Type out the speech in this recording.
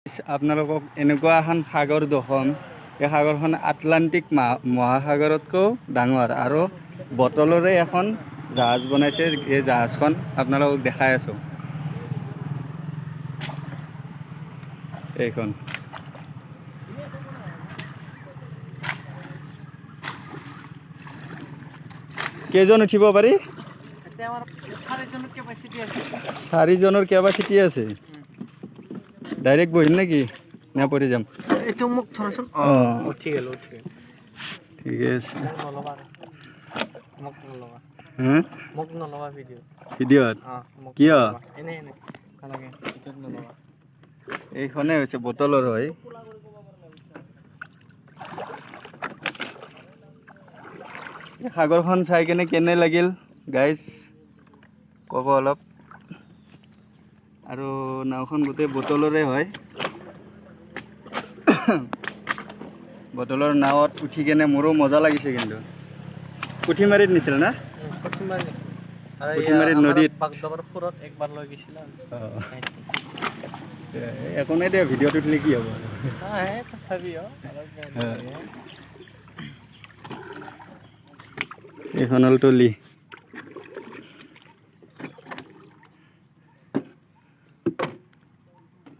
আপোনালোকক এনেকুৱা এখন সাগৰ দেখুৱাম এই সাগৰখন আটলান্টিক মহাসাগৰতকৈ ডাঙৰ আৰু বটলৰে এখন জাহাজ বনাইছে এই জাহাজখন আপোনালোকক দেখাই আছো এইখন কেইজন উঠিব পাৰি এতিয়া আমাৰ 4জনৰ কেপাসিটি আছে 4জনৰ কেপাসিটি আছে ডাইৰেক্ট বহিম নেকি না পৰি যাম এইটো মোক ধৰচোন উঠি গেল ঠিক আছে মোক নলবা মোক নলবা ভিডিঅ'ত কিয় এনে কালাগে ভিডিঅ'ত নলবা এইখনে হৈছে বটলৰ হয় সাগৰখন চাই কেনে লাগিল গাইজ ক'ব অলপ আৰু নাওখন গোটেই বটলৰে হয় বটলৰ নাৱত উঠি কেনে মোৰো মজা লাগিছে কিন্তু পুঠিমাৰিত নিছিল না পুঠিমাৰিত নদীত বাগডবৰ ফুৰত একবাৰ লৈ গৈছিল একো নাই দে ভিডিঅ'টো উঠিলে কি হ'ব এইখন হ'ল তলি